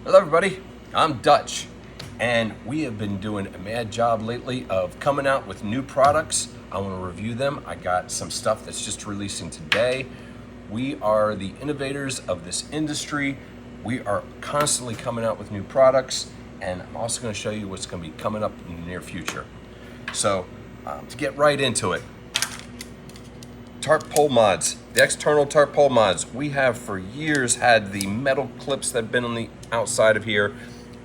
Hello everybody, I'm Dutch, and we have been doing a mad job lately of coming out with new products. I want to review them. I got some stuff that's just releasing today. We are the innovators of this industry. We are constantly coming out with new products, and I'm also going to show you what's going to be coming up in the near future. So, to get right into it, Tarp Pole Mods, the external Tarp Pole Mods. We have for years had the metal clips that have been on the outside of here,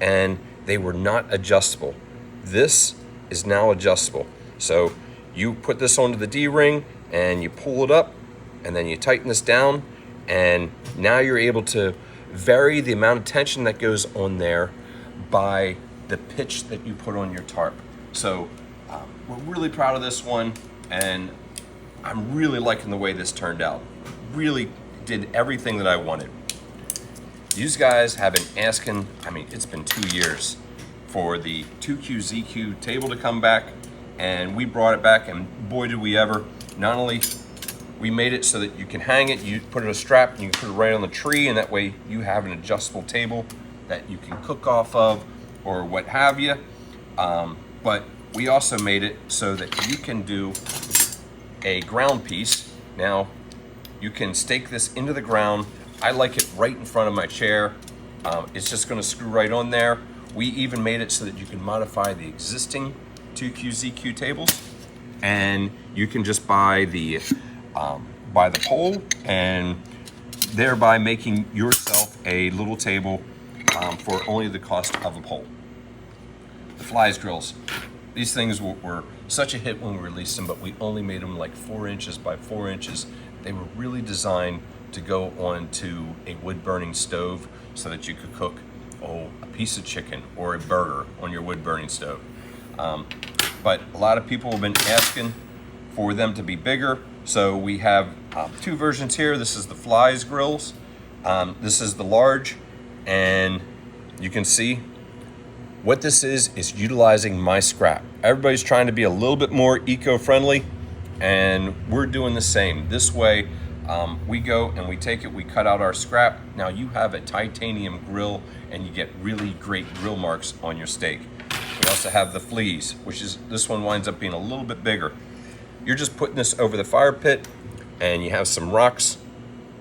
and they were not adjustable. This is now adjustable. So you put this onto the D-ring and you pull it up, and then you tighten this down, and now you're able to vary the amount of tension that goes on there by the pitch that you put on your tarp. So we're really proud of this one, and I'm really liking the way this turned out. Really did everything that I wanted. These guys have been asking, it's been 2 years for the 2QZQ table to come back, and we brought it back, and boy did we ever. Not only we made it so that you can hang it, you put it in a strap, and you can put it right on the tree, and that way you have an adjustable table that you can cook off of or what have you. But we also made it so that you can do a ground piece. Now you can stake this into the ground. I like it right in front of my chair. It's just going to screw right on there. We even made it so that you can modify the existing 2QZQ tables, and you can just buy the pole, and thereby making yourself a little table for only the cost of a pole. The flies grills. These things were such a hit when we released them, but we only made them like 4 inches by 4 inches. They were really designed to go onto a wood-burning stove so that you could cook a piece of chicken or a burger on your wood-burning stove. But a lot of people have been asking for them to be bigger, so we have 2 versions here. This is the flies grills. This is the large, and you can see what this is utilizing my scrap. Everybody's trying to be a little bit more eco-friendly, and we're doing the same. This way, we go and we take it, we cut out our scrap. Now you have a titanium grill, and you get really great grill marks on your steak. We also have the fleas, this one winds up being a little bit bigger. You're just putting this over the fire pit, and you have some rocks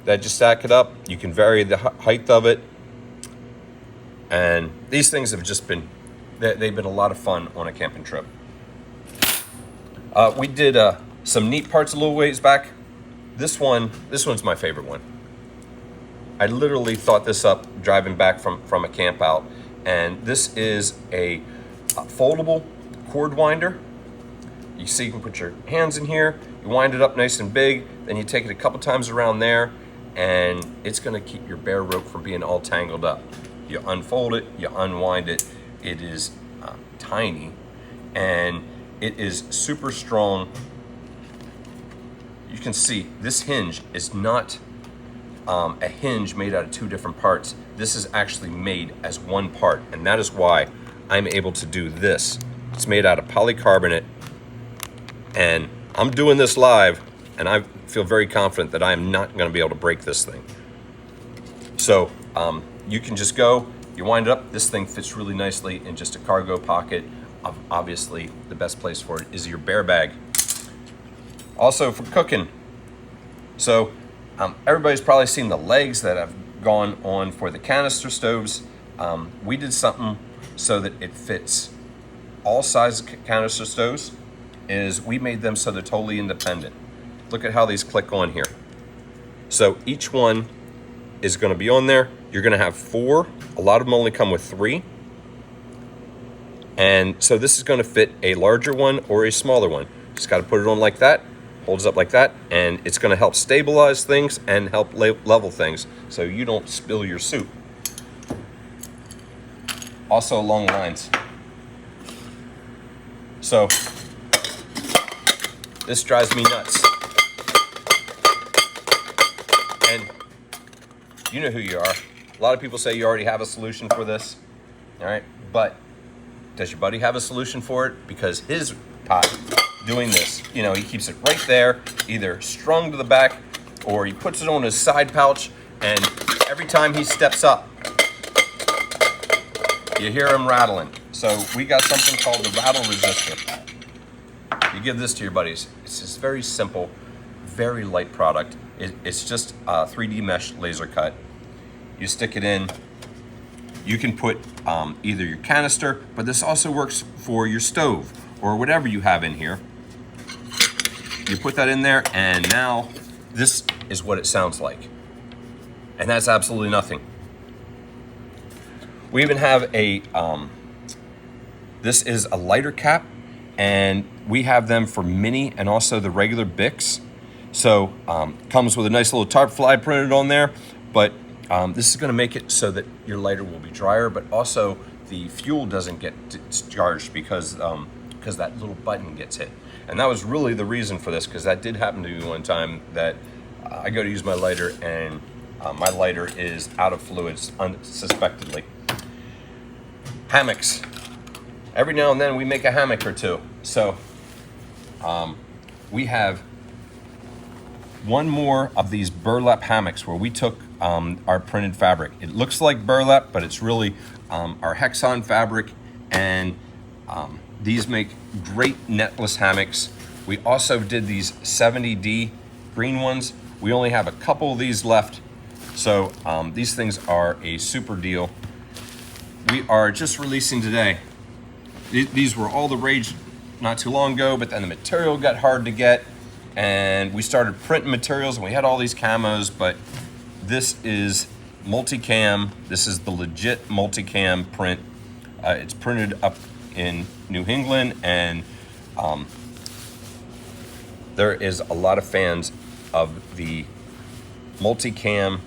that just stack it up. You can vary the height of it. And these things have just been, they've been a lot of fun on a camping trip. We did some neat parts a little ways back. This one's my favorite one. I literally thought this up driving back from a camp out. And this is a foldable cord winder. You see, you can put your hands in here, you wind it up nice and big, then you take it a couple times around there, and it's gonna keep your bare rope from being all tangled up. You unfold it, you unwind it. It is tiny, and it is super strong. You can see this hinge is not a hinge made out of 2 different parts. This is actually made as one part, and that is why I'm able to do this. It's made out of polycarbonate, and I'm doing this live, and I feel very confident that I am not going to be able to break this thing. So you can just go, you wind it up. This thing fits really nicely in just a cargo pocket. Obviously, the best place for it is your bear bag. Also for cooking. So everybody's probably seen the legs that have gone on for the canister stoves. We did something so that it fits all size canister stoves. We made them so they're totally independent. Look at how these click on here. So each one is going to be on there. You're going to have 4. A lot of them only come with 3. And so this is going to fit a larger one or a smaller one. Just got to put it on like that, holds up like that, and it's going to help stabilize things and help level things so you don't spill your soup. Also along lines. So this drives me nuts. And you know who you are. A lot of people say you already have a solution for this, all right? But does your buddy have a solution for it? Because his pot doing this, he keeps it right there, either strung to the back, or he puts it on his side pouch, and every time he steps up, You hear them rattling. So we got something called the rattle resistor. You give this to your buddies. It's just very simple, very light product. It's just a 3D mesh laser cut. You stick it in. You can put either your canister, but this also works for your stove or whatever you have in here. You put that in there, and now this is what it sounds like. And that's absolutely nothing. We even have a, this is a lighter cap, and we have them for mini and also the regular Bics. So comes with a nice little tarp fly printed on there, but this is gonna make it so that your lighter will be drier, but also the fuel doesn't get discharged because that little button gets hit. And that was really the reason for this, because that did happen to me one time that I go to use my lighter and my lighter is out of fluids unsuspectedly. Hammocks. Every now and then we make a hammock or two. So we have one more of these burlap hammocks where we took our printed fabric. It looks like burlap, but it's really our Hexon fabric, and these make great netless hammocks. We also did these 70D green ones. We only have a couple of these left, so these things are a super deal. We are just releasing today. These were all the rage not too long ago, but then the material got hard to get, and we started printing materials, and we had all these camos, but this is multicam. This is the legit multicam print. It's printed up in New England, and there is a lot of fans of the multicam,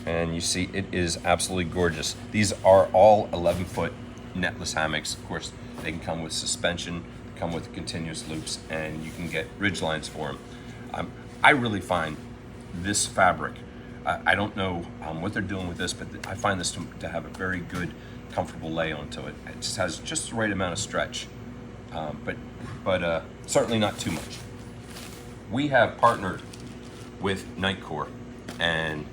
and you see it is absolutely gorgeous. These are all 11-foot netless hammocks. Of course, they can come with suspension, come with continuous loops, and you can get ridge lines for them. I really find this fabric, I don't know what they're doing with this, but I find this to have a very good, comfortable lay onto it. It just has just the right amount of stretch, but certainly not too much. We have partnered with Nitecore, and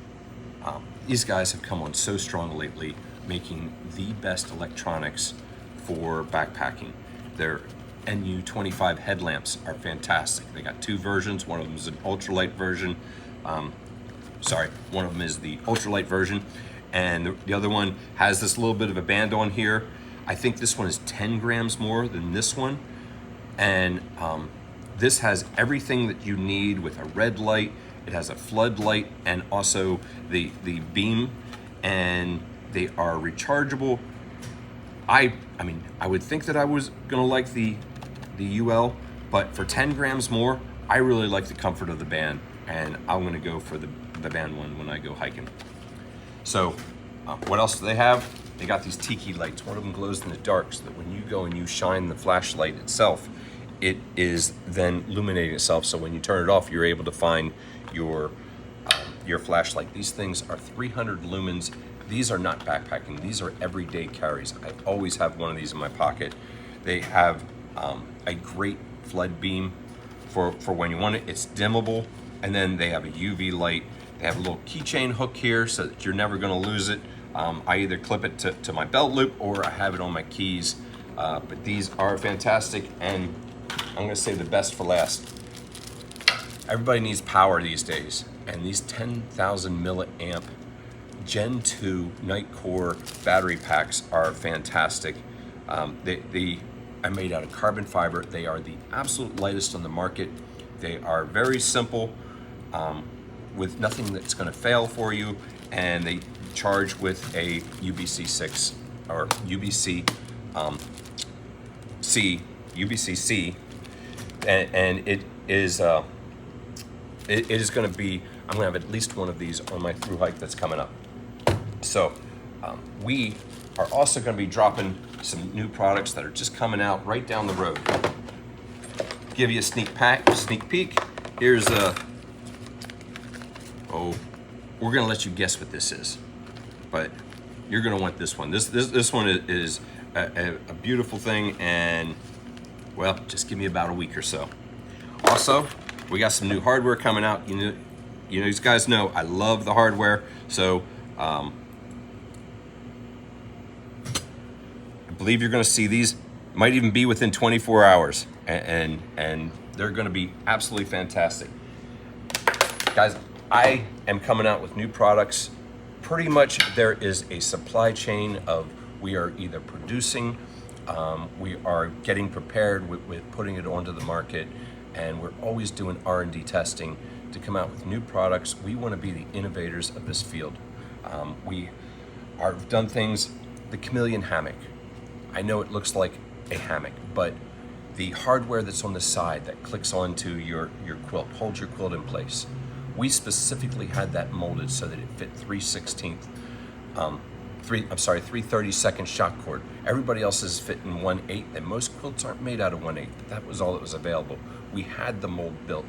these guys have come on so strong lately, making the best electronics for backpacking. Their NU25 headlamps are fantastic. They got two versions. One of them is an ultralight version. One of them is the ultralight version, and the other one has this little bit of a band on here. I think this one is 10 grams more than this one, and this has everything that you need with a red light. It has a floodlight and also the beam, and they are rechargeable. I mean, I would think that I was gonna like the UL, but for 10 grams more, I really like the comfort of the band, and I'm gonna go for the band one when I go hiking. So what else do they have? They got these tiki lights. One of them glows in the dark, so that when you go and you shine the flashlight itself, it is then illuminating itself, so when you turn it off, you're able to find your flashlight. These things are 300 lumens. These are not backpacking. These are everyday carries. I always have one of these in my pocket. They have a great flood beam for when you want it. It's dimmable, and then they have a UV light. They have a little keychain hook here so that you're never gonna lose it. I either clip it to my belt loop or I have it on my keys. But these are fantastic, and I'm gonna say the best for last. Everybody needs power these days, and these 10,000 milliamp Gen 2 Nitecore battery packs are fantastic. They are made out of carbon fiber. They are the absolute lightest on the market. They are very simple, with nothing that's gonna fail for you, and they charge with a UBC-6 or UBC-C, and it is going to be, I'm going to have at least one of these on my thru hike that's coming up. So we are also going to be dropping some new products that are just coming out right down the road. Give you a sneak peek. Here's we're going to let you guess what this is, but you're going to want this one. This one is a beautiful thing, and well, just give me about a week or so. Also, we got some new hardware coming out. You know, these guys know I love the hardware. So believe you're going to see these. Might even be within 24 hours, and they're going to be absolutely fantastic. Guys, I am coming out with new products. Pretty much there is a supply chain of, we are either producing, we are getting prepared with putting it onto the market, and we're always doing R&D testing to come out with new products. We want to be the innovators of this field. We are done things, the chameleon hammock. I know it looks like a hammock, but the hardware that's on the side that clicks onto your quilt, holds your quilt in place. We specifically had that molded so that it fit 3/32nd shock cord. Everybody else is fitting 1/8, and most quilts aren't made out of 1/8, but that was all that was available. We had the mold built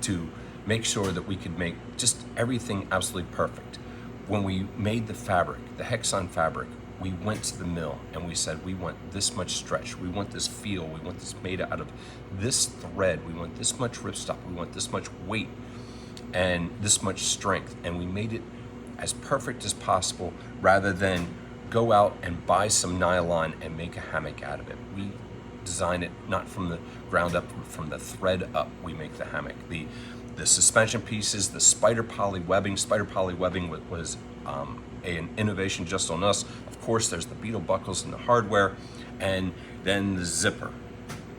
to make sure that we could make just everything absolutely perfect. When we made the fabric, the Hexon fabric, we went to the mill and we said, we want this much stretch, we want this feel, we want this made out of this thread, we want this much ripstop, we want this much weight and this much strength. And we made it as perfect as possible rather than go out and buy some nylon and make a hammock out of it. We design it not from the ground up, from the thread up. We make the hammock. The suspension pieces, the spider poly webbing. Spider poly webbing was an innovation just on us. Of course, there's the beetle buckles and the hardware, and then the zipper.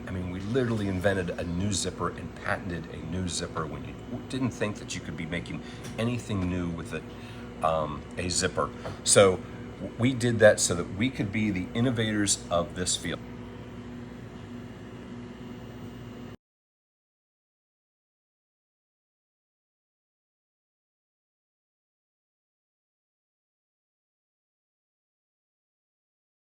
I mean, we literally invented a new zipper and patented a new zipper when you didn't think that you could be making anything new with a zipper. So we did that so that we could be the innovators of this field.